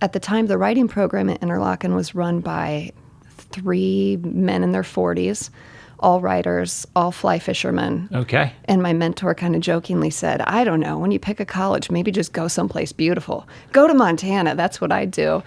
At the time, the writing program at Interlochen was run by 3 men in their 40s, all writers, all fly fishermen. Okay. And my mentor kind of jokingly said, I don't know, when you pick a college, maybe just go someplace beautiful. Go to Montana. That's what I do.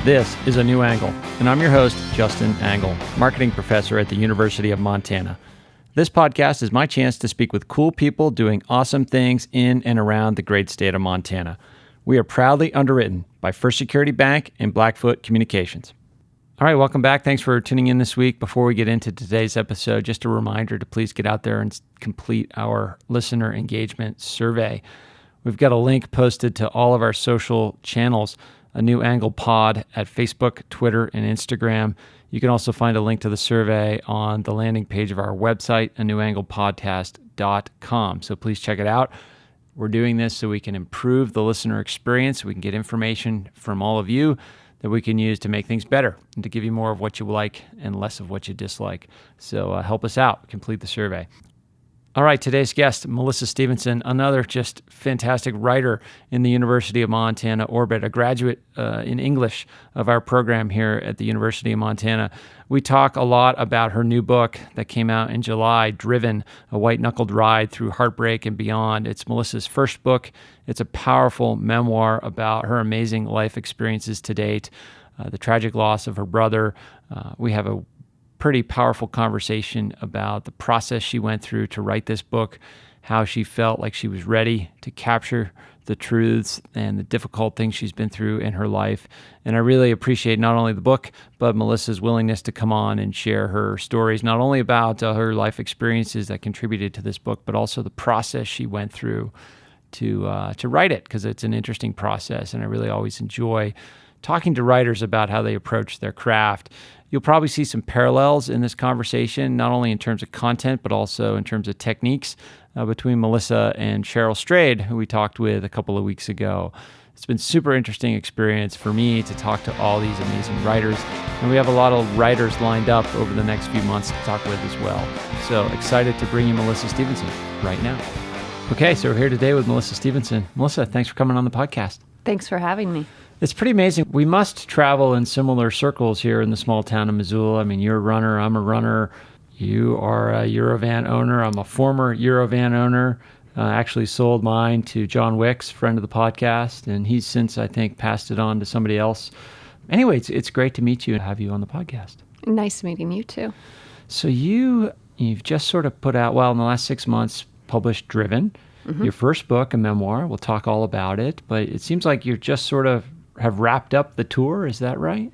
This is A New Angle, and I'm your host, Justin Angle, marketing professor at the University of Montana. This podcast is my chance to speak with cool people doing awesome things in and around the great state of Montana. We are proudly underwritten by First Security Bank and Blackfoot Communications. All right, welcome back. Thanks for tuning in this week. Before we get into today's episode, just a reminder to please get out there and complete our listener engagement survey. We've got a link posted to all of our social channels, A New Angle Pod at Facebook, Twitter, and Instagram. You can also find a link to the survey on the landing page of our website, anewanglepodcast.com. So please check it out. We're doing this so we can improve the listener experience. We can get information from all of you that we can use to make things better and to give you more of what you like and less of what you dislike. So help us out. Complete the survey. All right, today's guest, Melissa Stephenson, another just fantastic writer in the University of Montana orbit, a graduate in English of our program here at the University of Montana. We talk a lot about her new book that came out in July, Driven, a White-Knuckled Ride Through Heartbreak and Beyond. It's Melissa's first book. It's a powerful memoir about her amazing life experiences to date, the tragic loss of her brother. We have a pretty powerful conversation about the process she went through to write this book, how she felt like she was ready to capture the truths and the difficult things she's been through in her life. And I really appreciate not only the book, but Melissa's willingness to come on and share her stories, not only about her life experiences that contributed to this book, but also the process she went through to write it, because it's an interesting process. And I really always enjoy talking to writers about how they approach their craft. You'll probably see some parallels in this conversation, not only in terms of content, but also in terms of techniques between Melissa and Cheryl Strayed, who we talked with a couple of weeks ago. It's been super interesting experience for me to talk to all these amazing writers, and we have a lot of writers lined up over the next few months to talk with as well. So excited to bring you Melissa Stephenson right now. Okay, so we're here today with Melissa Stephenson. Melissa, thanks for coming on the podcast. Thanks for having me. It's pretty amazing. We must travel in similar circles here in the small town of Missoula. I mean, you're a runner. I'm a runner. You are a Eurovan owner. I'm a former Eurovan owner. Actually sold mine to John Wicks, friend of the podcast, and he's since, I think, passed it on to somebody else. Anyway, it's great to meet you and have you on the podcast. Nice meeting you, too. So you've just sort of put out, well, in the last 6 months, published Driven, your first book, a memoir. We'll talk all about it, but it seems like you're just sort of have wrapped up the tour. Is that right?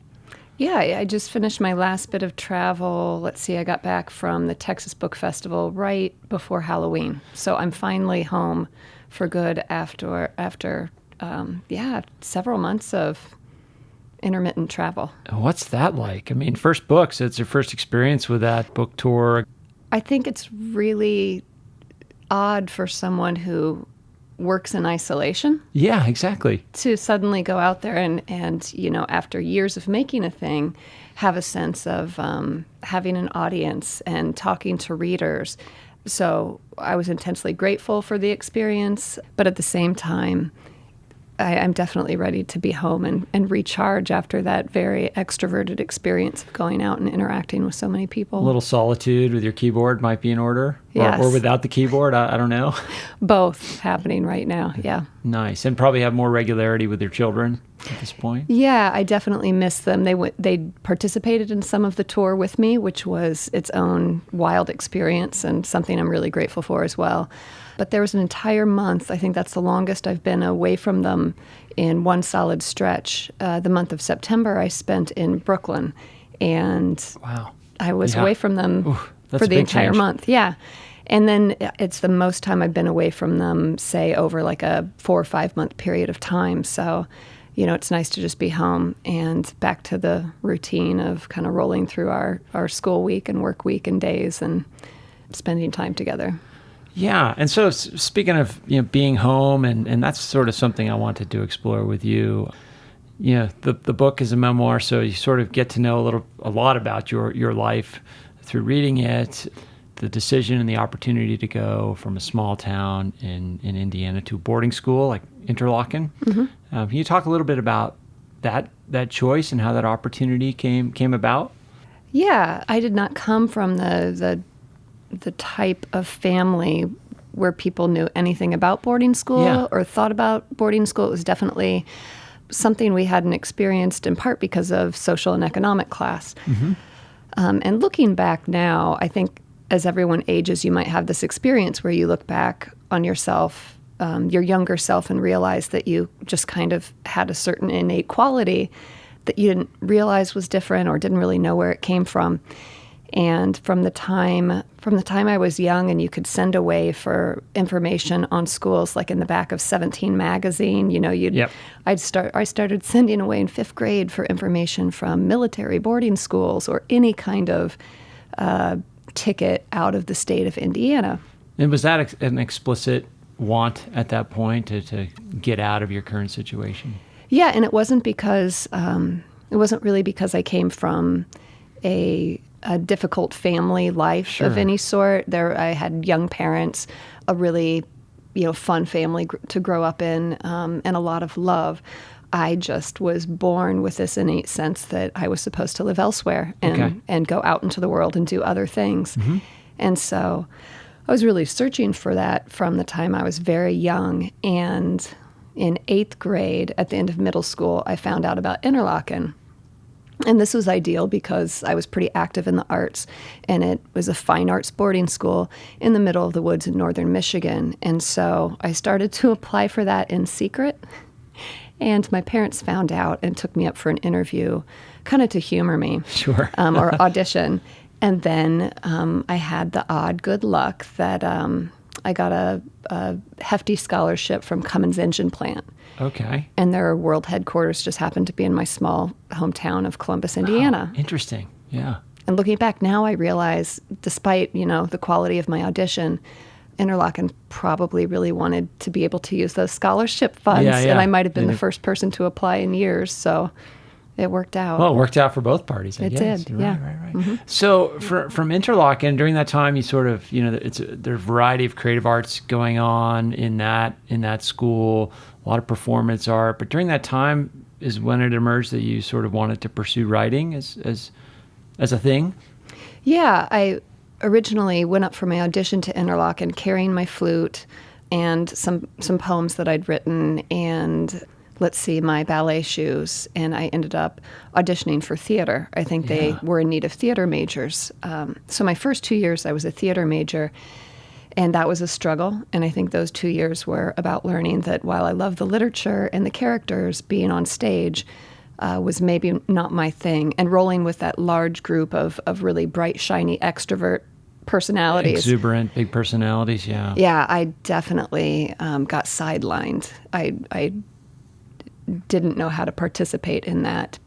Yeah, I just finished my last bit of travel. Let's see, I got back from the Texas Book Festival right before Halloween. So I'm finally home for good after several months of intermittent travel. What's that like? I mean, first book, so it's your first experience with that book tour. I think it's really odd for someone who works in isolation. Yeah, exactly. To suddenly go out there and after years of making a thing, have a sense of having an audience and talking to readers. So I was intensely grateful for the experience, but at the same time, I'm definitely ready to be home and recharge after that very extroverted experience of going out and interacting with so many people. A little solitude with your keyboard might be in order. Yes. Or without the keyboard, I don't know. Both happening right now, yeah. Nice. And probably have more regularity with your children at this point. Yeah, I definitely miss them. They participated in some of the tour with me, which was its own wild experience and something I'm really grateful for as well. But there was an entire month, I think that's the longest I've been away from them in one solid stretch. The month of September I spent in Brooklyn, and wow. I was away from them for the entire month. Yeah. And then it's the most time I've been away from them, say, over like a 4 or 5 month period of time. So, it's nice to just be home and back to the routine of kind of rolling through our school week and work week and days and spending time together. Yeah. And so speaking of, being home, and that's sort of something I wanted to explore with you. The book is a memoir, so you sort of get to know a lot about your life through reading it, the decision and the opportunity to go from a small town in Indiana to a boarding school like Interlochen. Mm-hmm. Can you talk a little bit about that choice and how that opportunity came about? Yeah, I did not come from the type of family where people knew anything about boarding school or thought about boarding school. It was definitely something we hadn't experienced, in part because of social and economic class. Mm-hmm. And looking back now, I think as everyone ages, you might have this experience where you look back on yourself, your younger self, and realize that you just kind of had a certain innate quality that you didn't realize was different or didn't really know where it came from. And from the time I was young and you could send away for information on schools, like in the back of 17 magazine, I started sending away in 5th grade for information from military boarding schools or any kind of ticket out of the state of Indiana. And was that an explicit want at that point to get out of your current situation? Yeah, and it wasn't really because I came from a difficult family life of any sort. I had young parents, a really, fun family to grow up in, and a lot of love. I just was born with this innate sense that I was supposed to live elsewhere and go out into the world and do other things. Mm-hmm. And so I was really searching for that from the time I was very young. And in 8th grade, at the end of middle school, I found out about Interlochen. And this was ideal because I was pretty active in the arts, and it was a fine arts boarding school in the middle of the woods in northern Michigan. And so I started to apply for that in secret, and my parents found out and took me up for an interview, kind of to humor me, or audition. And then I had the odd good luck that I got a hefty scholarship from Cummins Engine Plant. Okay. And their world headquarters just happened to be in my small hometown of Columbus, Indiana. Oh, interesting. Yeah. And looking back now, I realize, despite, the quality of my audition, Interlochen probably really wanted to be able to use those scholarship funds. Yeah. And I might have been the first person to apply in years. So it worked out. Well, it worked out for both parties, I guess. It did, yeah. Right. Mm-hmm. So from Interlochen, during that time, you sort of, there's a variety of creative arts going on in that school, a lot of performance art. But during that time is when it emerged that you sort of wanted to pursue writing as a thing? Yeah, I originally went up for my audition to Interlochen carrying my flute and some poems that I'd written and my ballet shoes, and I ended up auditioning for theater. I think they were in need of theater majors. So my first 2 years, I was a theater major, and that was a struggle. And I think those 2 years were about learning that while I loved the literature and the characters, being on stage was maybe not my thing. And rolling with that large group of really bright, shiny extrovert personalities. Exuberant, big personalities, yeah. Yeah, I definitely got sidelined. I didn't know how to participate in that.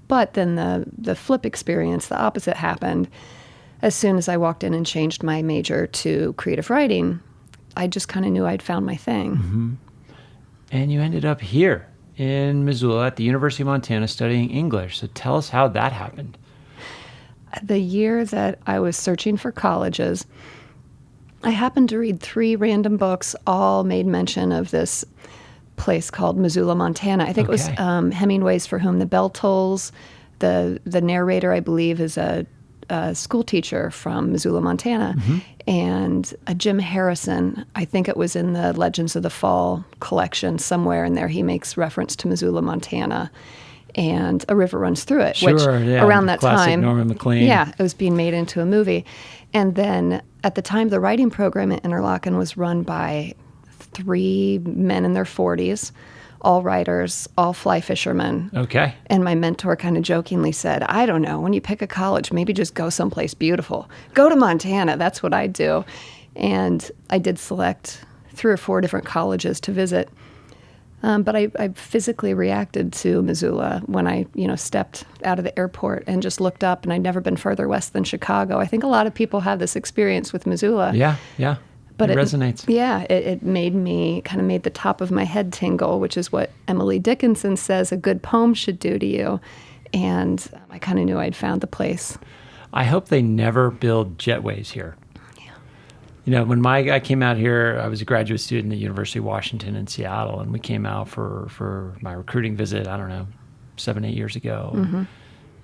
But then the flip experience, the opposite happened. As soon as I walked in and changed my major to creative writing, I just kind of knew I'd found my thing. Mm-hmm. And you ended up here in Missoula at the University of Montana studying English. So tell us how that happened. The year that I was searching for colleges, I happened to read 3 random books, all made mention of this place called Missoula, Montana. I think it was Hemingway's For Whom the Bell Tolls. The narrator, I believe, is a school teacher from Missoula, Montana. Mm-hmm. And Jim Harrison, I think it was in the Legends of the Fall collection somewhere in there, he makes reference to Missoula, Montana. And A River Runs Through It, which around that time, Norman McLean. Yeah, it was being made into a movie. And then at the time, the writing program at Interlochen was run by 3 men in their 40s, all writers, all fly fishermen. Okay. And my mentor kind of jokingly said, I don't know, when you pick a college, maybe just go someplace beautiful. Go to Montana. That's what I do. And I did select 3 or 4 different colleges to visit. But I physically reacted to Missoula when I, stepped out of the airport and just looked up, and I'd never been further west than Chicago. I think a lot of people have this experience with Missoula. Yeah. But it resonates. Yeah, it made me, kind of made the top of my head tingle, which is what Emily Dickinson says a good poem should do to you. And I kind of knew I'd found the place. I hope they never build jetways here. When I came out here, I was a graduate student at the University of Washington in Seattle, and we came out for my recruiting visit, 7, 8 years ago. Mm-hmm.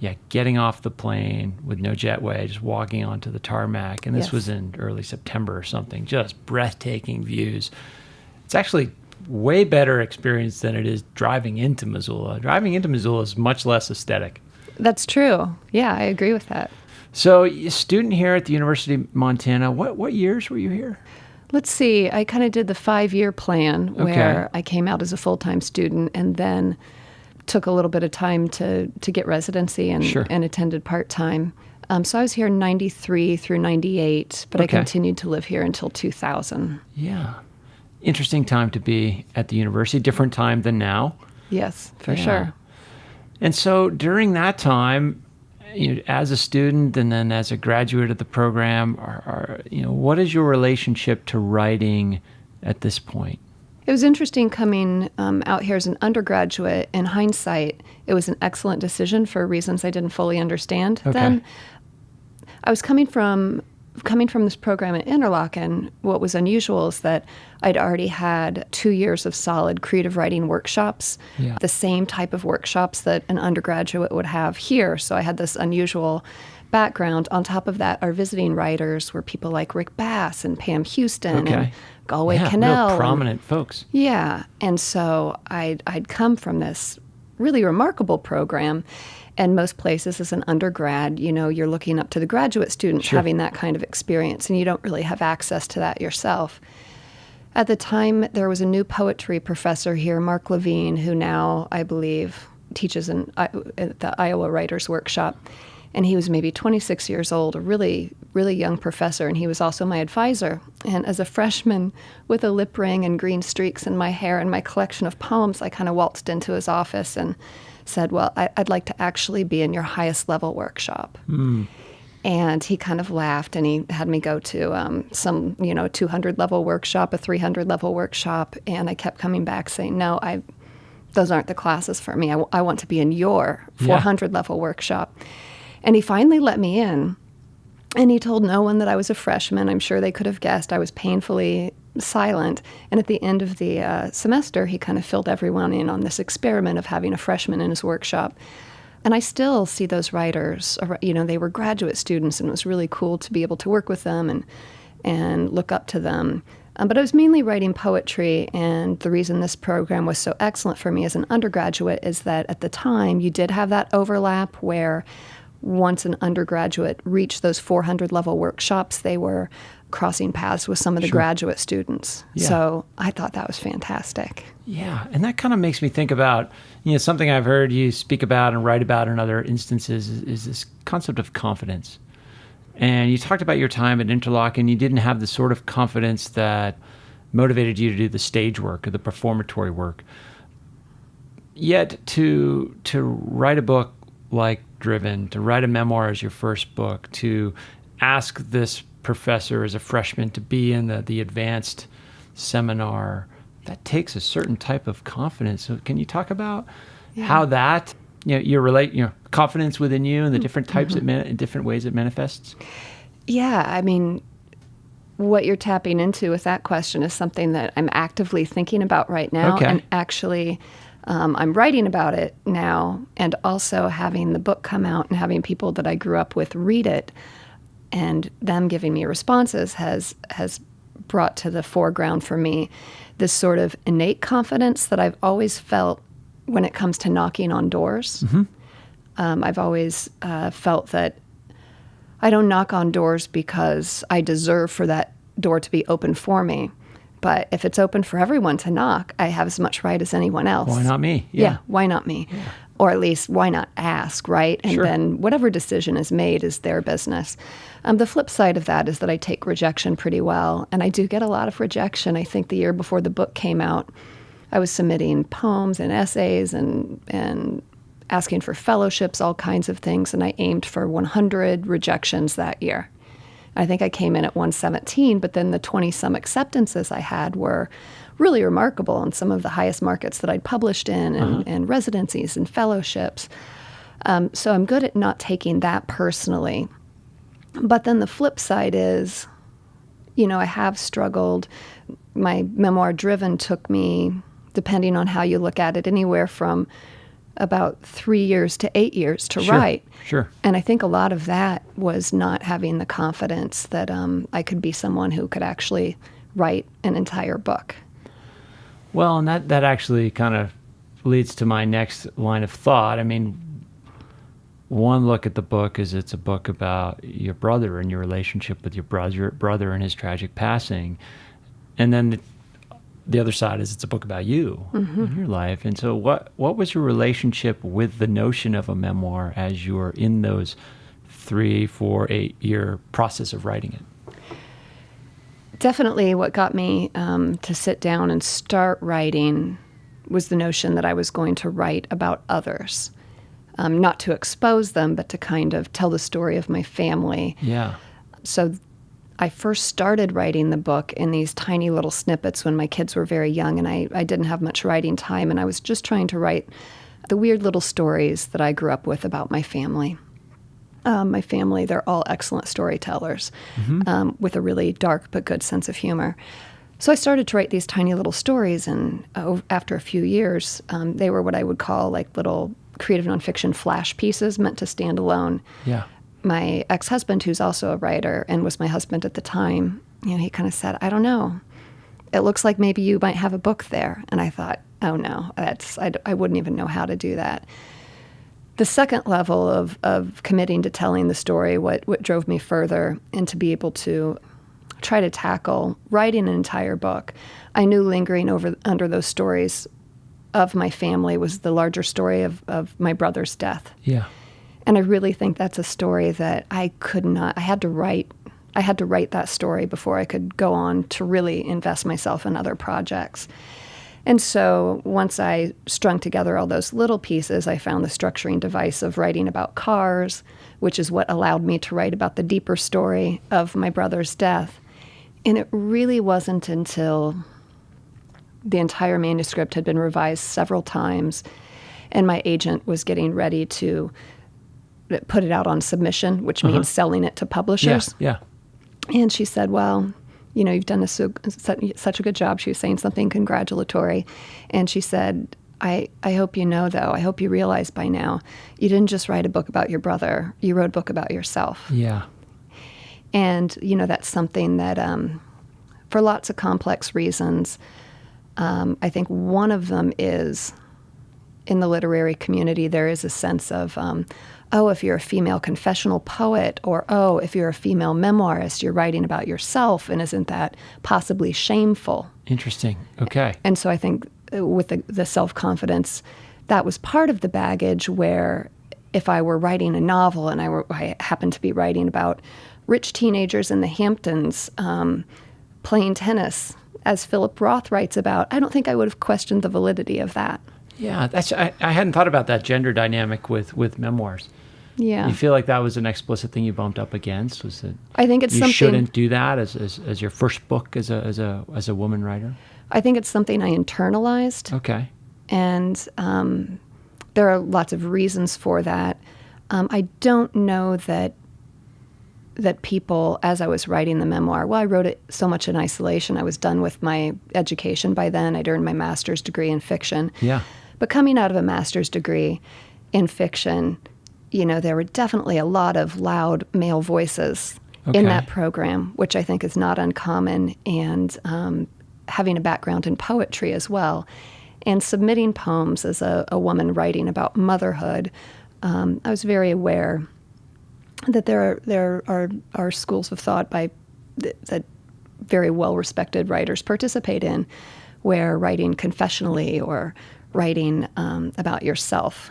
Yeah, getting off the plane with no jetway, just walking onto the tarmac, and this Yes. was in early September or something, just breathtaking views. It's actually way better experience than it is driving into Missoula. Driving into Missoula is much less aesthetic. That's true. Yeah, I agree with that. So, a student here at the University of Montana, what years were you here? Let's see. I kind of did the 5-year plan where I came out as a full-time student and then took a little bit of time to get residency and, Sure. and attended part-time. So I was here 93 through 98, but I Okay. continued to live here until 2000. Yeah. Interesting time to be at the university, different time than now. Yes, for Yeah. sure. And so during that time, as a student and then as a graduate of the program, what is your relationship to writing at this point? It was interesting coming out here as an undergraduate. In hindsight, it was an excellent decision for reasons I didn't fully understand then. I was coming from this program at Interlochen. What was unusual is that I'd already had 2 years of solid creative writing workshops, Yeah. the same type of workshops that an undergraduate would have here. So I had this unusual background. On top of that, our visiting writers were people like Rick Bass and Pam Houston and Galway Cannell. Real prominent folks. Yeah, and so I'd come from this really remarkable program, and most places as an undergrad, you're looking up to the graduate students Sure. having that kind of experience, and you don't really have access to that yourself. At the time, there was a new poetry professor here, Mark Levine, who now, I believe, teaches at the Iowa Writers Workshop. And he was maybe 26 years old, a really, really young professor, and he was also my advisor. And as a freshman with a lip ring and green streaks in my hair and my collection of poems, I kind of waltzed into his office and said, well, I'd like to actually be in your highest level workshop. And he kind of laughed, and he had me go to some 200 level workshop, a 300 level workshop, and I kept coming back saying, no, those aren't the classes for me. I want to be in your 400 level workshop. And he finally let me in, and he told no one that I was a freshman. I'm sure they could have guessed. I was painfully silent. And at the end of the semester, he kind of filled everyone in on this experiment of having a freshman in his workshop. And I still see those writers, they were graduate students, and it was really cool to be able to work with them and look up to them. But I was mainly writing poetry, and the reason this program was so excellent for me as an undergraduate is that at the time you did have that overlap where once an undergraduate reached those 400 level workshops, they were crossing paths with some of the graduate students. Yeah. So I thought that was fantastic. Yeah, and that kind of makes me think about, something I've heard you speak about and write about in other instances is this concept of confidence. And you talked about your time at Interlochen. You didn't have the sort of confidence that motivated you to do the stage work or the performatory work. Yet to write a book like Driven, to write a memoir as your first book, to ask this professor as a freshman to be in the advanced seminar, that takes a certain type of confidence. So can you talk about how that, confidence within you and the different types in different ways it manifests? Yeah, I mean, what you're tapping into with that question is something that I'm actively thinking about right now. Okay. And actually, I'm writing about it now, and also having the book come out and having people that I grew up with read it and them giving me responses has brought to the foreground for me this sort of innate confidence that I've always felt when it comes to knocking on doors. I've always felt that I don't knock on doors because I deserve for that door to be open for me. But if it's open for everyone to knock, I have as much right as anyone else. Why not me? Yeah, why not me? Yeah. Or at least, why not ask, right? And then whatever decision is made is their business. The flip side of that is that I take rejection pretty well, and I do get a lot of rejection. I think the year before the book came out, I was submitting poems and essays and asking for fellowships, all kinds of things, and I aimed for 100 rejections that year. I think I came in at 117, but then the 20-some acceptances I had were really remarkable in some of the highest markets that I'd published in and residencies and fellowships. So I'm good at not taking that personally. But then the flip side is, I have struggled. My memoir, Driven, took me, depending on how you look at it, anywhere from about 3 years to 8 years to write. Sure. And I think a lot of that was not having the confidence that I could be someone who could actually write an entire book. Well, and that actually kind of leads to my next line of thought. I mean, one look at the book is it's a book about your brother and your relationship with your brother and his tragic passing. And then the other side is it's a book about you and your life. And so what was your relationship with the notion of a memoir as you were in those 3, 4, 8-year process of writing it? Definitely what got me to sit down and start writing was the notion that I was going to write about others. Not to expose them, but to kind of tell the story of my family. Yeah. So I first started writing the book in these tiny little snippets when my kids were very young, and I didn't have much writing time, and I was just trying to write the weird little stories that I grew up with about my family. My family, they're all excellent storytellers with a really dark but good sense of humor. So I started to write these tiny little stories, and after a few years, they were what I would call like little creative nonfiction flash pieces meant to stand alone. Yeah. My ex-husband, who's also a writer and was my husband at the time, he kind of said, I don't know. It looks like maybe you might have a book there. And I thought, oh no, I wouldn't even know how to do that. The second level of committing to telling the story, what drove me further and to be able to try to tackle writing an entire book, I knew lingering under those stories of my family was the larger story of my brother's death. Yeah. And I really think that's a story that I had to write that story before I could go on to really invest myself in other projects. And so once I strung together all those little pieces, I found the structuring device of writing about cars, which is what allowed me to write about the deeper story of my brother's death. And it really wasn't until the entire manuscript had been revised several times, and my agent was getting ready to put it out on submission, which means selling it to publishers. Yeah. And she said, well, you've done such a good job. She was saying something congratulatory. And she said, I hope you know, though, I hope you realize by now, you didn't just write a book about your brother. You wrote a book about yourself. Yeah. And, that's something that, for lots of complex reasons, I think one of them is in the literary community, there is a sense of, if you're a female confessional poet, or, if you're a female memoirist, you're writing about yourself, and isn't that possibly shameful? Interesting. Okay. And so I think with the self-confidence, that was part of the baggage where if I were writing a novel and I happened to be writing about rich teenagers in the Hamptons playing tennis, as Philip Roth writes about, I don't think I would have questioned the validity of that. Yeah, I hadn't thought about that gender dynamic with memoirs. Yeah. You feel like that was an explicit thing you bumped up against? Was it? I think it's you something. Shouldn't do that as your first book as a woman writer. I think it's something I internalized. Okay. And there are lots of reasons for that. I don't know that people, as I was writing the memoir, I wrote it so much in isolation. I was done with my education by then. I'd earned my master's degree in fiction. Yeah. But coming out of a master's degree in fiction, there were definitely a lot of loud male voices in that program, which I think is not uncommon, and having a background in poetry as well. And submitting poems as a woman writing about motherhood, I was very aware that there are schools of thought that very well-respected writers participate in, where writing confessionally or writing about yourself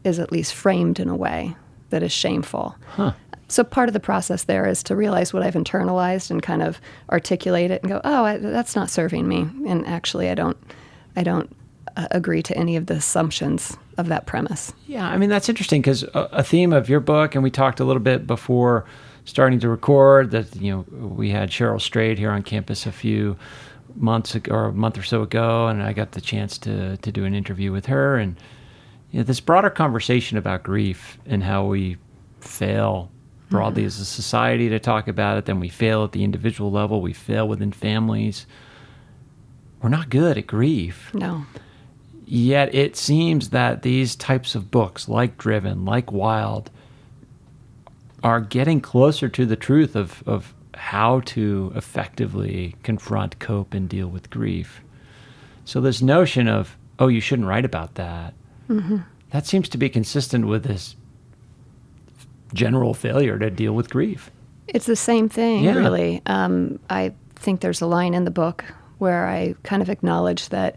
is at least framed in a way that is shameful. Huh. So part of the process there is to realize what I've internalized and kind of articulate it and go, that's not serving me. And actually, I don't agree to any of the assumptions of that premise. Yeah, I mean, that's interesting because a theme of your book, and we talked a little bit before starting to record. That we had Cheryl Strayed here on campus a few months ago, or a month or so ago, and I got the chance to do an interview with her, and this broader conversation about grief and how we fail broadly as a society to talk about it, then we fail at the individual level, we fail within families. We're not good at grief. No. Yet it seems that these types of books, like Driven, like Wild, are getting closer to the truth of how to effectively confront, cope, and deal with grief. So this notion of, oh, you shouldn't write about that, that seems to be consistent with this general failure to deal with grief. It's the same thing, Yeah. really. I think there's a line in the book where I kind of acknowledge that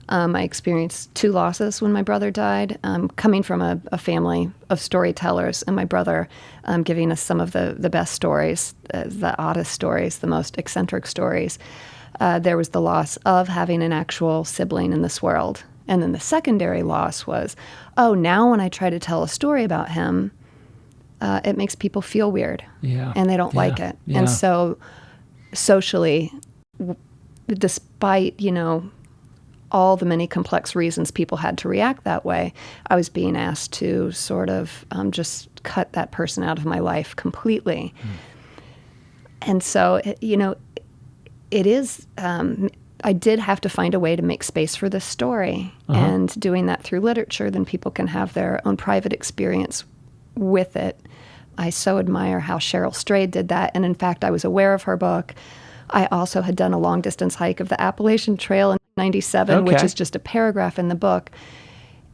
I experienced 2 losses when my brother died, coming from a family of storytellers, and my brother giving us some of the best stories, the oddest stories, the most eccentric stories. There was the loss of having an actual sibling in this world. And then the secondary loss was, now when I try to tell a story about him, it makes people feel weird, and they don't like it. Yeah. And so socially, despite, all the many complex reasons people had to react that way, I was being asked to sort of just cut that person out of my life completely. And so, it is, I did have to find a way to make space for this story. And doing that through literature, then people can have their own private experience with it. I so admire how Cheryl Strayed did that. And in fact, I was aware of her book. I also had done a long-distance hike of the Appalachian Trail in 97, which is just a paragraph in the book.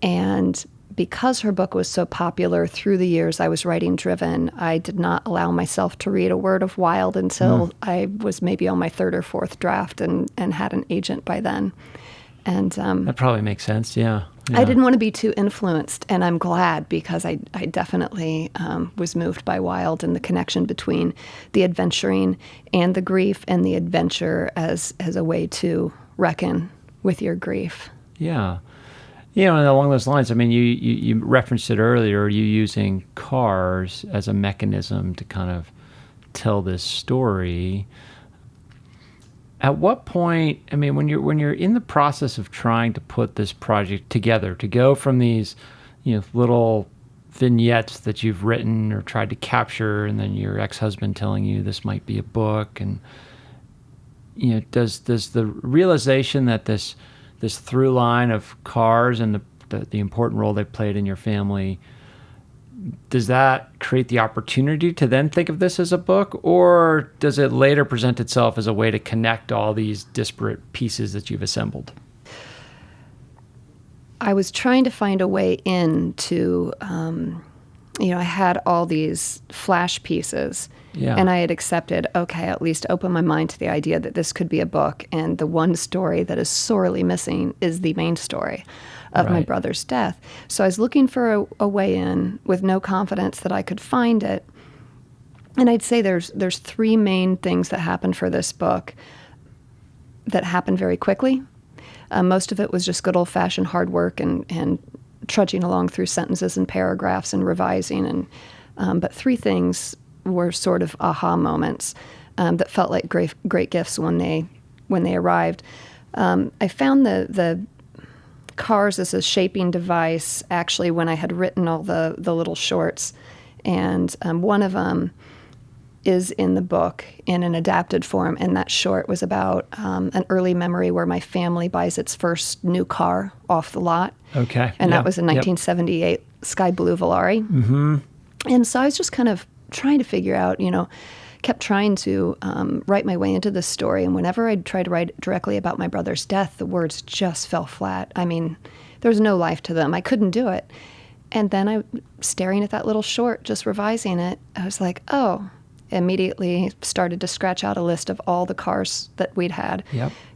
And because her book was so popular through the years I was writing Driven, I did not allow myself to read a word of Wild until I was maybe on my 3rd or 4th draft and had an agent by then. And that probably makes sense, yeah. I didn't want to be too influenced, and I'm glad, because I definitely was moved by Wild and the connection between the adventuring and the grief, and the adventure as a way to reckon with your grief. Yeah. And along those lines, I mean, you referenced it earlier, you using cars as a mechanism to kind of tell this story. At what point, I mean, when you're in the process of trying to put this project together, to go from these, little vignettes that you've written or tried to capture, and then your ex-husband telling you this might be a book, and does the realization that this through line of cars and the important role they played in your family, does that create the opportunity to then think of this as a book, or does it later present itself as a way to connect all these disparate pieces that you've assembled? I was trying to find a way into, I had all these flash pieces, and I had accepted, okay, at least open my mind to the idea that this could be a book, and the one story that is sorely missing is the main story of my brother's death. So I was looking for a way in with no confidence that I could find it. And I'd say there's 3 main things that happened for this book that happened very quickly. Most of it was just good old-fashioned hard work and trudging along through sentences and paragraphs and revising. But 3 things were sort of aha moments that felt like great gifts when they arrived. I found the cars as a shaping device actually when I had written all the little shorts, and one of them is in the book in an adapted form, and that short was about an early memory where my family buys its first new car off the lot. Okay. And that was a 1978 Sky Blue Volare. Mm-hmm. And so I was just kind of trying to figure out, kept trying to write my way into this story. And whenever I'd try to write directly about my brother's death, the words just fell flat. I mean, there was no life to them. I couldn't do it. And then staring at that little short, just revising it, I was like, immediately started to scratch out a list of all the cars that we'd had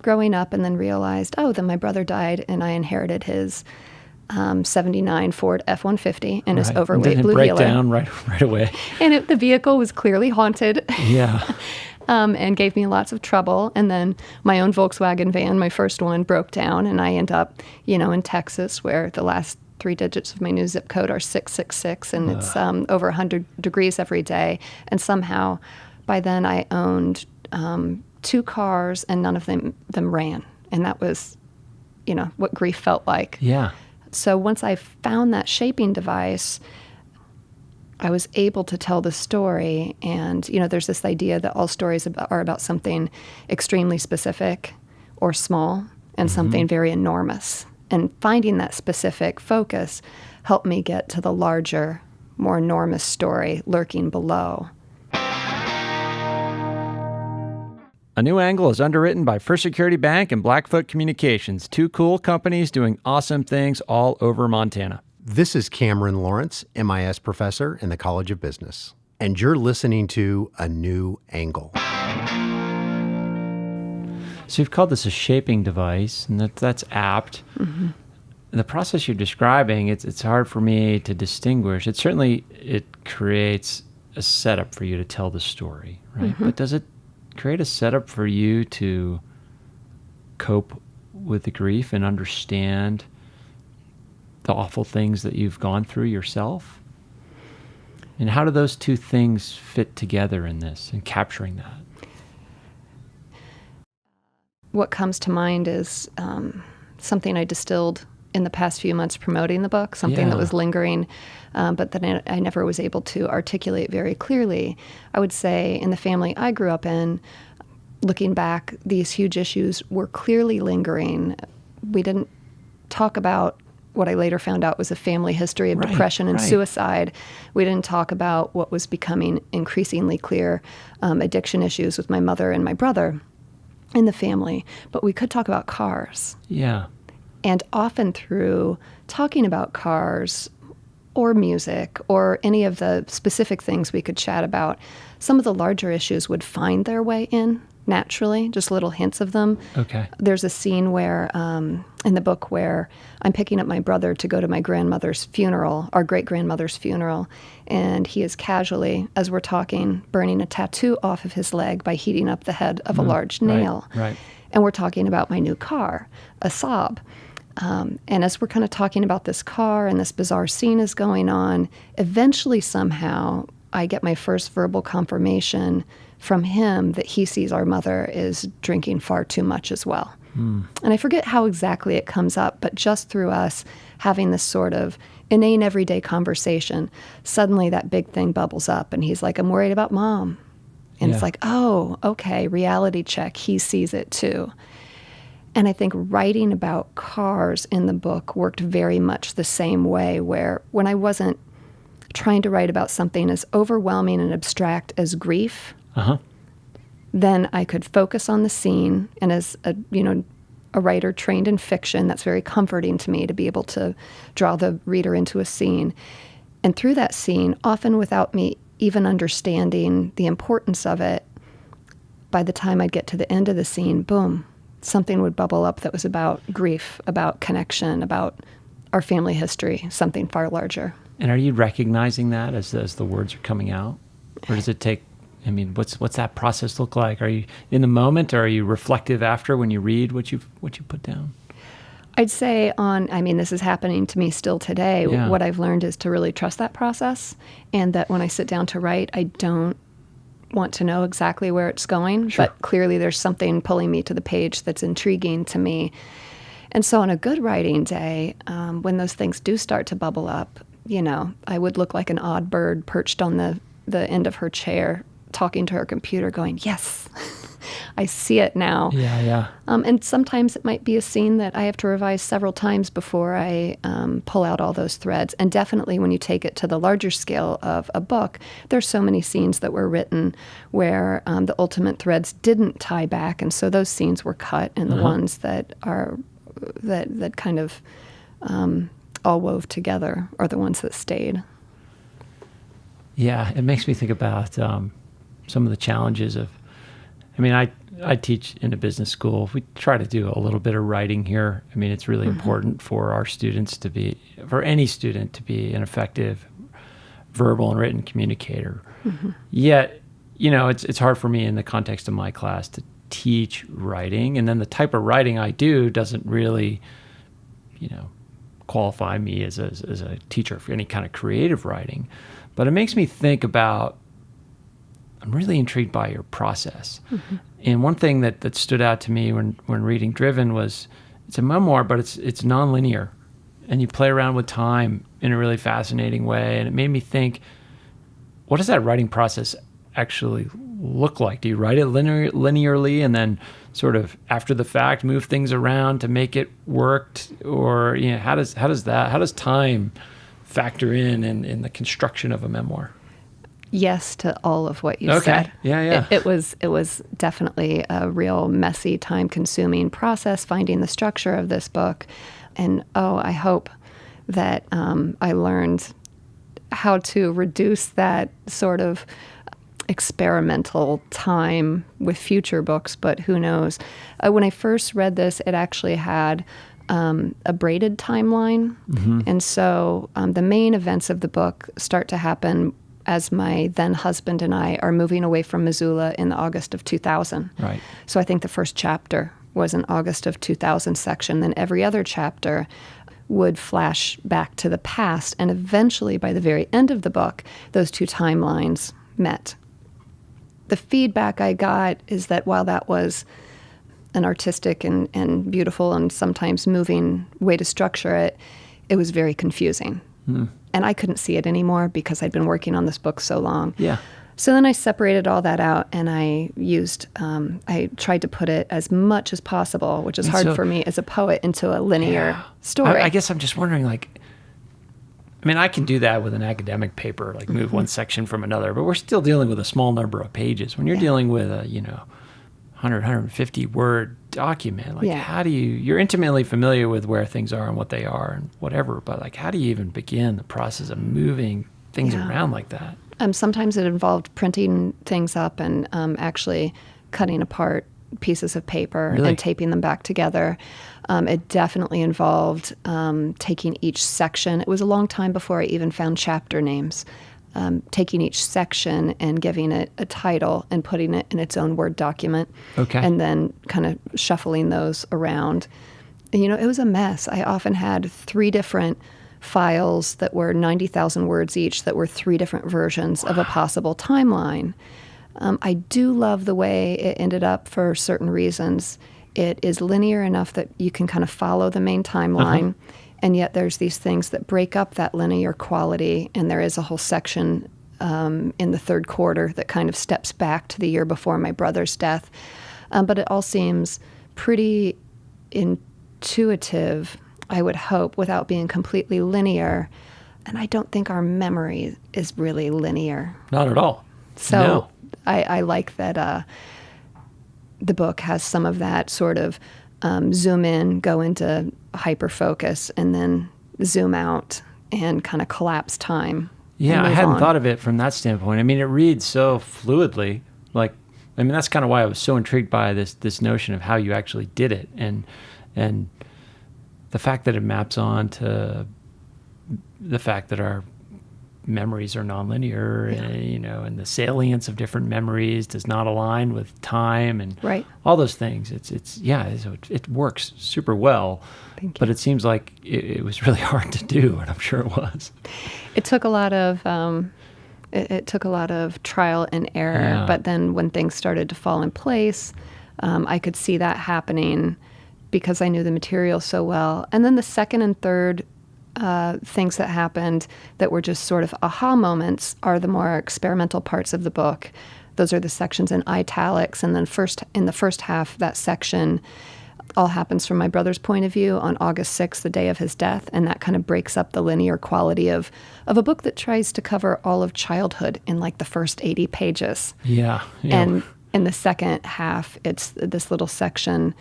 growing up, and then realized, then my brother died and I inherited his 79 Ford F-150 and his overweight Blue break Heeler. Down right away. And the vehicle was clearly haunted. Yeah. And gave me lots of trouble. And then my own Volkswagen van, my first one, broke down, and I end up, in Texas, where the last 3 digits of my new zip code are 666, and it's over 100 degrees every day. And somehow, by then, I owned 2 cars, and none of them ran. And that was, what grief felt like. Yeah. So once I found that shaping device, I was able to tell the story. And, there's this idea that all stories are about something extremely specific or small and something very enormous. And finding that specific focus helped me get to the larger, more enormous story lurking below. A New Angle is underwritten by First Security Bank and Blackfoot Communications, 2 cool companies doing awesome things all over Montana. This is Cameron Lawrence, MIS professor in the College of Business, and you're listening to A New Angle. So you've called this a shaping device, and that's apt. Mm-hmm. The process you're describing, it's hard for me to distinguish. It creates a setup for you to tell the story, right? Mm-hmm. But does it create a setup for you to cope with the grief and understand the awful things that you've gone through yourself? And how do those 2 things fit together in this and capturing that? What comes to mind is something I distilled in the past few months promoting the book, something that was lingering, but that I never was able to articulate very clearly. I would say in the family I grew up in, looking back, these huge issues were clearly lingering. We didn't talk about what I later found out was a family history of depression and suicide. We didn't talk about what was becoming increasingly clear, addiction issues with my mother and my brother in the family, but we could talk about cars. Yeah. And often through talking about cars or music or any of the specific things we could chat about, some of the larger issues would find their way in naturally, just little hints of them. Okay. There's a scene where, in the book, where I'm picking up my brother to go to my grandmother's funeral, our great-grandmother's funeral, and he is casually, as we're talking, burning a tattoo off of his leg by heating up the head of a large nail. Right. And we're talking about my new car, a Saab. And as we're kind of talking about this car and this bizarre scene is going on, eventually somehow I get my first verbal confirmation from him that he sees our mother is drinking far too much as well. And I forget how exactly it comes up, but just through us having this sort of inane everyday conversation, suddenly that big thing bubbles up and he's like, I'm worried about Mom. And it's like, oh, okay, reality check. He sees it too. And I think writing about cars in the book worked very much the same way, where when I wasn't trying to write about something as overwhelming and abstract as grief, then I could focus on the scene. And as a writer trained in fiction, that's very comforting to me to be able to draw the reader into a scene. And through that scene, often without me even understanding the importance of it, by the time I'd get to the end of the scene, boom, something would bubble up that was about grief, about connection, about our family history, something far larger. And are you recognizing that as the words are coming out? Or does it take, what's that process look like? Are you in the moment, or are you reflective after when you read what you put down? I'd say this is happening to me still today. Yeah. What I've learned is to really trust that process, and that when I sit down to write, I don't want to know exactly where it's going, but clearly there's something pulling me to the page that's intriguing to me. And so on a good writing day, when those things do start to bubble up, I would look like an odd bird perched on the end of her chair, talking to her computer, going, yes, I see it now. Yeah. And sometimes it might be a scene that I have to revise several times before I pull out all those threads. And definitely when you take it to the larger scale of a book, there's so many scenes that were written where the ultimate threads didn't tie back. And so those scenes were cut, and the ones that are that kind of all wove together are the ones that stayed. Yeah, it makes me think about some of the challenges of, I teach in a business school. We try to do a little bit of writing here. It's really important for our students for any student to be an effective verbal and written communicator. Yet, it's hard for me in the context of my class to teach writing. And then the type of writing I do doesn't really, qualify me as a teacher for any kind of creative writing, but it makes me think about, I'm really intrigued by your process. Mm-hmm. And one thing that stood out to me when reading Driven was, it's a memoir, but it's nonlinear, and you play around with time in a really fascinating way. And it made me think, what does that writing process actually look like? Do you write it linearly and then sort of after the fact move things around to make it work? Or how does time factor in the construction of a memoir? Yes to all of what you said. Okay. Yeah. It was definitely a real messy, time-consuming process finding the structure of this book. And I hope that I learned how to reduce that sort of experimental time with future books, but who knows. When I first read this, it actually had a braided timeline. Mm-hmm. And so the main events of the book start to happen as my then husband and I are moving away from Missoula in August of 2000. Right. So I think the first chapter was an August of 2000 section. Then every other chapter would flash back to the past. And eventually, by the very end of the book, those two timelines met. The feedback I got is that while that was an artistic and beautiful and sometimes moving way to structure it, it was very confusing. Mm. And I couldn't see it anymore because I'd been working on this book so long. Yeah. So then I separated all that out, and I tried to put it as much as possible, which is hard for me as a poet, into a linear story. I guess I'm just wondering, I can do that with an academic paper, move mm-hmm. one section from another, but we're still dealing with a small number of pages. When you're dealing with a, 100, 150 word document, how do you're intimately familiar with where things are and what they are and whatever, but how do you even begin the process of moving things around like that? Sometimes it involved printing things up and actually cutting apart pieces of paper and taping them back together. It definitely involved taking each section. It was a long time before I even found chapter names. Taking each section and giving it a title and putting it in its own Word document. Okay. And then kind of shuffling those around. It was a mess. I often had 3 different files that were 90,000 words each that were 3 different versions of a possible timeline. I do love the way it ended up for certain reasons. It is linear enough that you can kind of follow the main timeline, and yet there's these things that break up that linear quality, and there is a whole section in the 3rd quarter that kind of steps back to the year before my brother's death. But it all seems pretty intuitive, I would hope, without being completely linear. And I don't think our memory is really linear. Not at all. So no. I like that the book has some of that sort of zoom in, go into hyper focus, and then zoom out and kind of collapse time. Yeah, I hadn't thought of it from that standpoint. It reads so fluidly. That's kind of why I was so intrigued by this notion of how you actually did it. And the fact that it maps on to the fact that our memories are nonlinear, and the salience of different memories does not align with time and all those things. It works super well. But it seems like it was really hard to do, and I'm sure it was. It took a lot of it took a lot of trial and error. But then when things started to fall in place, I could see that happening because I knew the material so well. And then the second and third things that happened that were just sort of aha moments are the more experimental parts of the book. Those are the sections in italics, and then in the first half, that section all happens from my brother's point of view on August 6th, the day of his death, and that kind of breaks up the linear quality of a book that tries to cover all of childhood in the first 80 pages. Yeah. And in the second half, it's this little section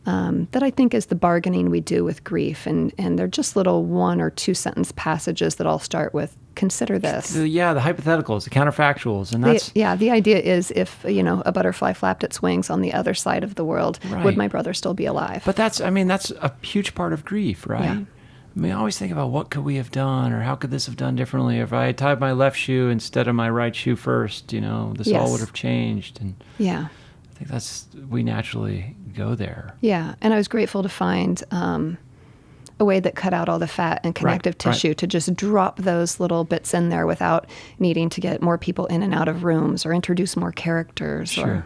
that I think is the bargaining we do with grief. And they're just little 1 or 2 sentence passages that all start with, consider this. Yeah, the hypotheticals, the counterfactuals. And that's... The idea is if, a butterfly flapped its wings on the other side of the world, would my brother still be alive? But that's a huge part of grief, right? Yeah. I always think about what could we have done, or how could this have done differently if I had tied my left shoe instead of my right shoe first, this all would have changed. And yeah. I think we naturally go there. Yeah, and I was grateful to find a way that cut out all the fat and connective tissue to just drop those little bits in there without needing to get more people in and out of rooms or introduce more characters. Sure.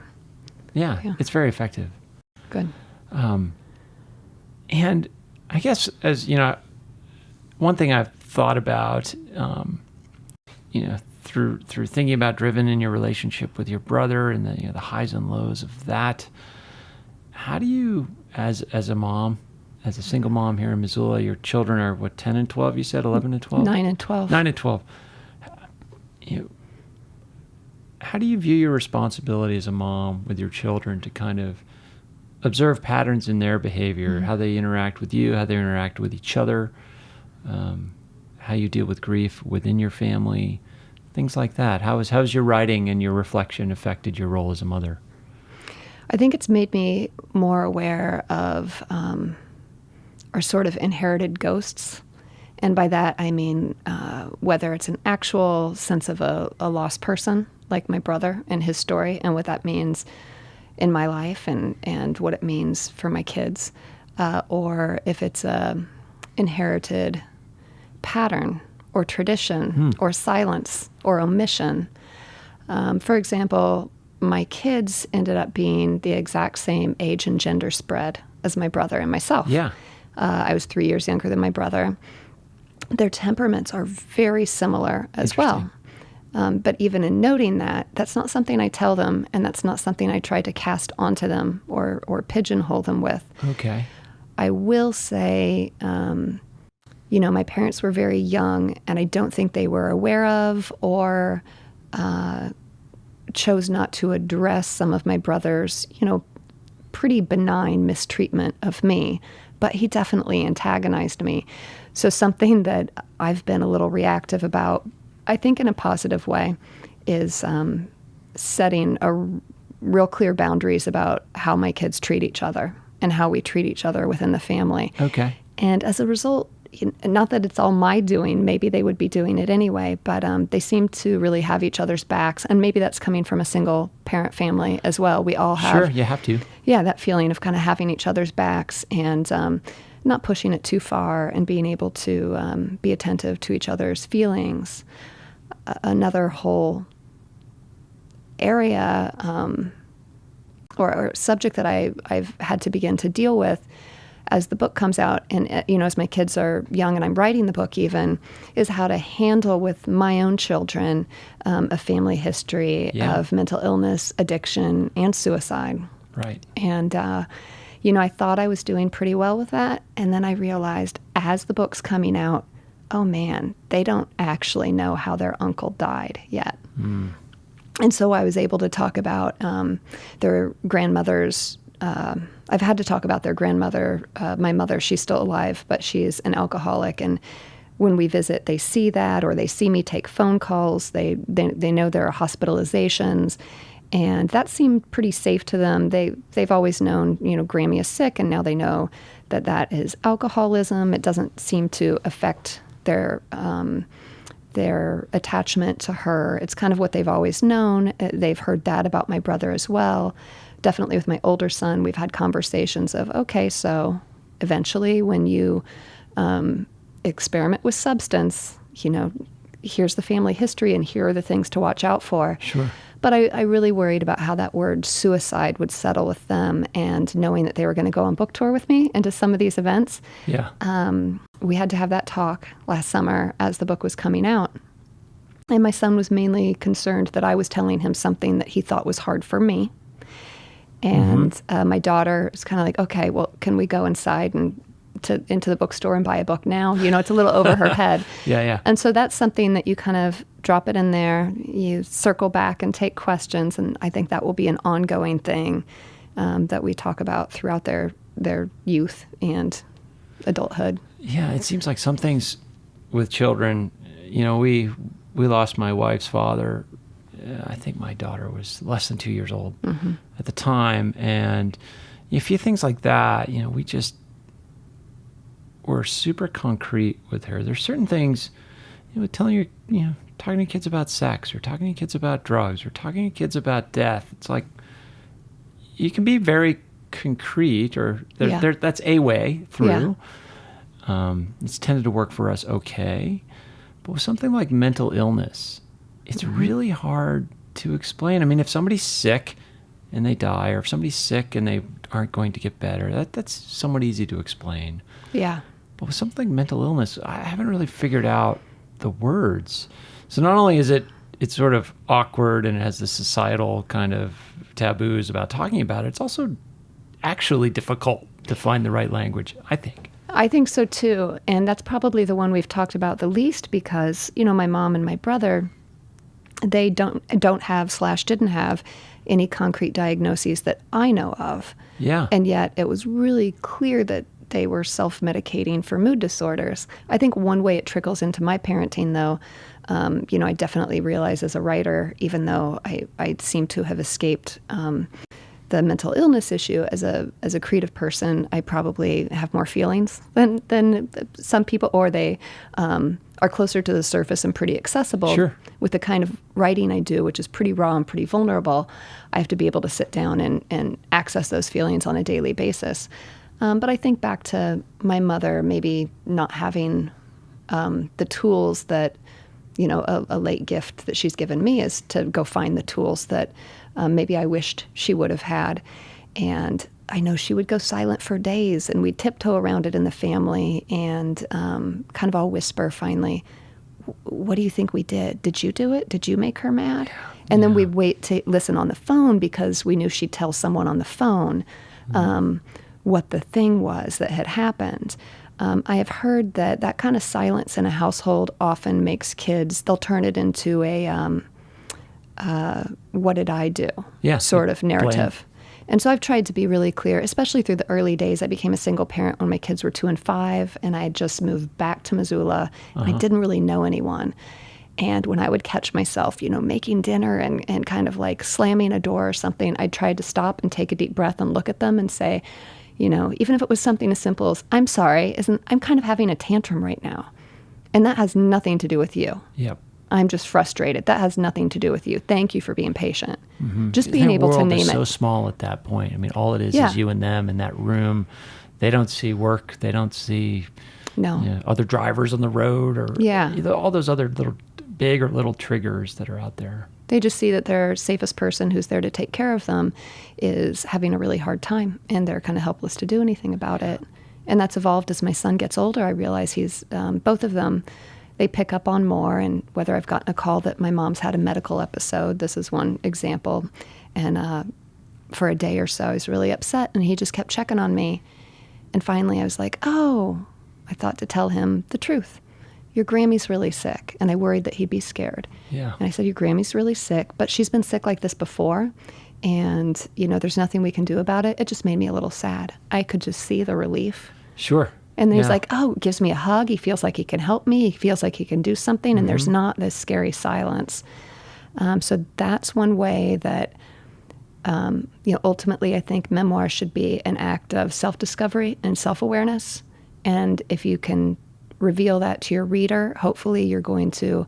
Yeah, it's very effective. Good. And I guess, as you know, one thing I've thought about, through thinking about Driven in your relationship with your brother and the highs and lows of that, how do you, as a mom, as a single mom here in Missoula, your children are what, 10 and 12? You said 11 and 12. 9 and 12. 9 and 12. How do you view your responsibility as a mom with your children to kind of observe patterns in their behavior, how they interact with you, how they interact with each other, how you deal with grief within your family, things like that? How's your writing and your reflection affected your role as a mother? I think it's made me more aware of our sort of inherited ghosts. And by that, I mean whether it's an actual sense of a lost person, like my brother and his story, and what that means in my life and what it means for my kids, or if it's a inherited pattern or tradition or silence or omission. For example, my kids ended up being the exact same age and gender spread as my brother and myself. Yeah. I was 3 years younger than my brother. Their temperaments are very similar as well. But even in noting that, that's not something I tell them, and that's not something I try to cast onto them or pigeonhole them with. Okay. I will say, my parents were very young, and I don't think they were aware of or chose not to address some of my brother's, pretty benign mistreatment of me, but he definitely antagonized me. So something that I've been a little reactive about, I think in a positive way, is setting real clear boundaries about how my kids treat each other and how we treat each other within the family. Okay. And as a result, not that it's all my doing, maybe they would be doing it anyway, but they seem to really have each other's backs. And maybe that's coming from a single parent family as well. We all have. Sure, you have to. Yeah, that feeling of kind of having each other's backs and not pushing it too far and being able to be attentive to each other's feelings. Another whole area or subject that I've had to begin to deal with as the book comes out and, as my kids are young and I'm writing the book even, is how to handle with my own children a family history of mental illness, addiction, and suicide. Right. And, I thought I was doing pretty well with that. And then I realized as the book's coming out, oh man, they don't actually know how their uncle died yet. And so I was able to talk about their grandmother's, I've had to talk about their grandmother. My mother, she's still alive, but she's an alcoholic. And when we visit, they see that, or they see me take phone calls. They know there are hospitalizations. And that seemed pretty safe to them. They've always known, Grammy is sick, and now they know that is alcoholism. It doesn't seem to affect their attachment to her. It's kind of what they've always known. They've heard that about my brother as well. Definitely with my older son, we've had conversations of, okay, so eventually when you experiment with substance, here's the family history and here are the things to watch out for. Sure. But I really worried about how that word suicide would settle with them, and knowing that they were going to go on book tour with me and to some of these events. Yeah. We had to have that talk last summer as the book was coming out. And my son was mainly concerned that I was telling him something that he thought was hard for me. And my daughter is kind of like, okay, well, can we go inside and into the bookstore and buy a book now? It's a little over her head. Yeah. And so that's something that you kind of drop it in there, you circle back and take questions, and I think that will be an ongoing thing that we talk about throughout their youth and adulthood. Yeah, it seems like some things with children, we lost my wife's father. I think my daughter was less than 2 years old at the time. And a few things like that, we just were super concrete with her. There's certain things, telling your, talking to kids about sex or talking to kids about drugs or talking to kids about death. It's like, you can be very concrete, or that's a way through. it's tended to work for us okay. But with something like mental illness, it's really hard to explain. I mean, if somebody's sick and they die, or if somebody's sick and they aren't going to get better, that's somewhat easy to explain. Yeah. But with something like mental illness, I haven't really figured out the words. So not only is it's sort of awkward and it has this societal kind of taboos about talking about it, it's also actually difficult to find the right language, I think. I think so too. And that's probably the one we've talked about the least because, my mom and my brother, they don't have / didn't have any concrete diagnoses that I know of. Yeah. And yet it was really clear that they were self-medicating for mood disorders. I think one way it trickles into my parenting, though, I definitely realize as a writer, even though I seem to have escaped the mental illness issue, as a creative person, I probably have more feelings than some people, or they are closer to the surface and pretty accessible. Sure. With the kind of writing I do, which is pretty raw and pretty vulnerable, I have to be able to sit down and access those feelings on a daily basis. But I think back to my mother maybe not having the tools that, a late gift that she's given me is to go find the tools that maybe I wished she would have had. And I know she would go silent for days, and we'd tiptoe around it in the family and kind of all whisper finally, what do you think we did? Did you do it? Did you make her mad? And then we'd wait to listen on the phone because we knew she'd tell someone on the phone what the thing was that had happened. I have heard that kind of silence in a household often makes kids, they'll turn it into a what did I do sort of narrative. Blame. And so I've tried to be really clear, especially through the early days. I became a single parent when my kids were 2 and 5, and I had just moved back to Missoula, and I didn't really know anyone. And when I would catch myself, making dinner and kind of like slamming a door or something, I tried to stop and take a deep breath and look at them and say, even if it was something as simple as, I'm sorry, I'm kind of having a tantrum right now. And that has nothing to do with you. Yep. I'm just frustrated. That has nothing to do with you. Thank you for being patient. Mm-hmm. Just being able to name it. The world is it. so small at that point. I mean, all it is you and them in that room. They don't see work. They don't see other drivers on the road or all those other little big or little triggers that are out there. They just see that their safest person who's there to take care of them is having a really hard time, and they're kind of helpless to do anything about it. And that's evolved as my son gets older. I realize he's, both of them, they pick up on more, and whether I've gotten a call that my mom's had a medical episode, this is one example, and for a day or so I was really upset, and he just kept checking on me. And finally I was like, I thought to tell him the truth. Your Grammy's really sick. And I worried that he'd be scared. Yeah. And I said, your Grammy's really sick, but she's been sick like this before. And, there's nothing we can do about it. It just made me a little sad. I could just see the relief. Sure. And then he's like, gives me a hug. He feels like he can help me. He feels like he can do something. And there's not this scary silence. So that's one way that, ultimately I think memoir should be an act of self-discovery and self-awareness. And if you can reveal that to your reader, hopefully you're going to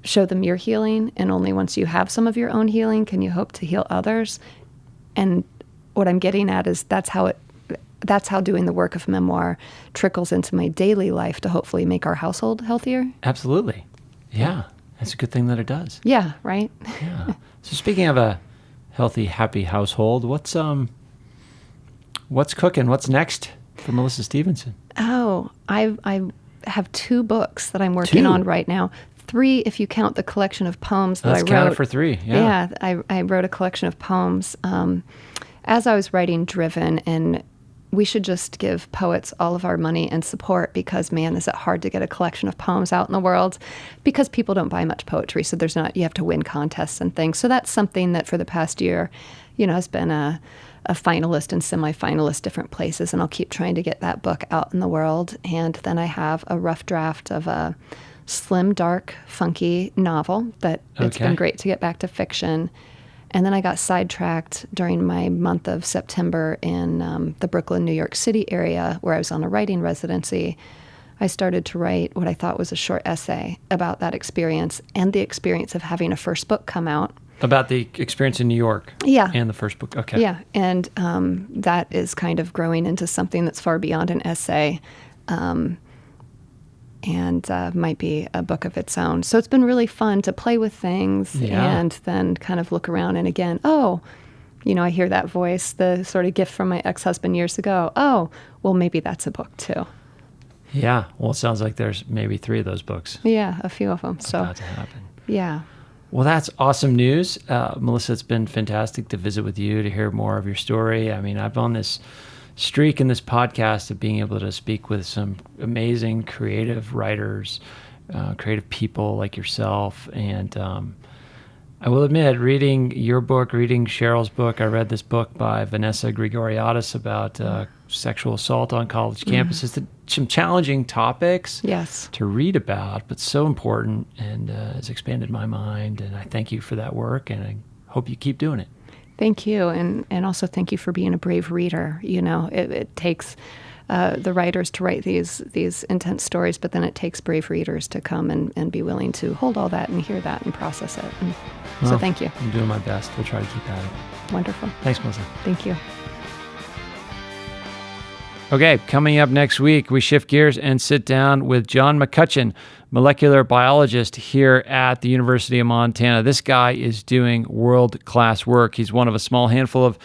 show them your healing. And only once you have some of your own healing can you hope to heal others. And what I'm getting at is that's how doing the work of memoir trickles into my daily life to hopefully make our household healthier. Absolutely. Yeah. That's a good thing that it does. Yeah, right? Yeah. So speaking of a healthy, happy household, what's cooking? What's next for Melissa Stephenson? I have 2 books that I'm working on right now. 3 if you count the collection of poems that I wrote. Let's count it for 3. Yeah. I wrote a collection of poems as I was writing Driven, and we should just give poets all of our money and support because, man, is it hard to get a collection of poems out in the world because people don't buy much poetry. So you have to win contests and things. So that's something that for the past year, has been a finalist and semi-finalist different places, and I'll keep trying to get that book out in the world. And then I have a rough draft of a slim, dark, funky novel that it's been great to get back to fiction. And then I got sidetracked during my month of September in the Brooklyn, New York City area where I was on a writing residency. I started to write what I thought was a short essay about that experience and the experience of having a first book come out. About the experience in New York. Yeah. And the first book. Okay. Yeah. And that is kind of growing into something that's far beyond an essay. and might be a book of its own. So it's been really fun to play with things and then kind of look around and again, I hear that voice, the sort of gift from my ex-husband years ago. Oh, well, maybe that's a book too. Yeah. Well, it sounds like there's maybe 3 of those books. Yeah, a few of them. So about to happen. Yeah. Well, that's awesome news. Melissa, it's been fantastic to visit with you, to hear more of your story. I mean, I've on this streak in this podcast of being able to speak with some amazing creative writers, creative people like yourself. And I will admit, reading your book, reading Cheryl's book, I read this book by Vanessa Grigoriadis about sexual assault on college campuses. Some challenging topics to read about, but so important, and has expanded my mind. And I thank you for that work, and I hope you keep doing it. Thank you. And also thank you for being a brave reader. It takes the writers to write these intense stories, but then it takes brave readers to come and be willing to hold all that and hear that and process it. So thank you. I'm doing my best. We'll try to keep at it. Wonderful. Thanks, Melissa. Thank you. Okay, coming up next week, we shift gears and sit down with John Mccutchan, molecular biologist here at the University of Montana. This guy is doing world-class work. He's one of a small handful of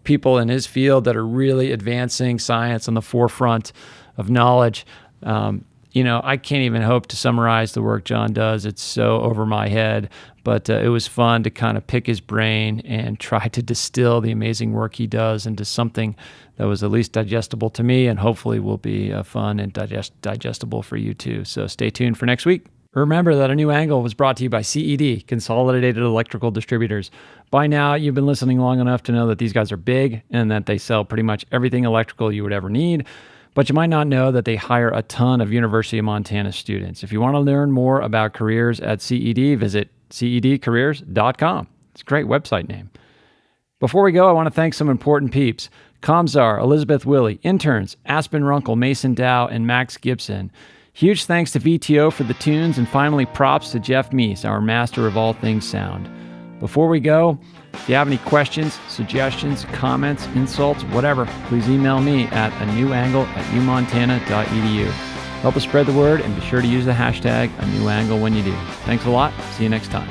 people in his field that are really advancing science on the forefront of knowledge. I can't even hope to summarize the work John does. It's so over my head, but it was fun to kind of pick his brain and try to distill the amazing work he does into something that was at least digestible to me, and hopefully will be fun and digestible for you too. So stay tuned for next week. Remember that A New Angle was brought to you by CED, Consolidated Electrical Distributors. By now, you've been listening long enough to know that these guys are big and that they sell pretty much everything electrical you would ever need. But you might not know that they hire a ton of University of Montana students. If you want to learn more about careers at CED, visit cedcareers.com. It's a great website name. Before we go, I want to thank some important peeps. Comzar, Elizabeth Willie, interns, Aspen Runkle, Mason Dow, and Max Gibson. Huge thanks to VTO for the tunes, and finally props to Jeff Meese, our master of all things sound. Before we go, if you have any questions, suggestions, comments, insults, whatever, please email me at anewangle@umontana.edu. Help us spread the word, and be sure to use the hashtag #anewangle when you do. Thanks a lot. See you next time.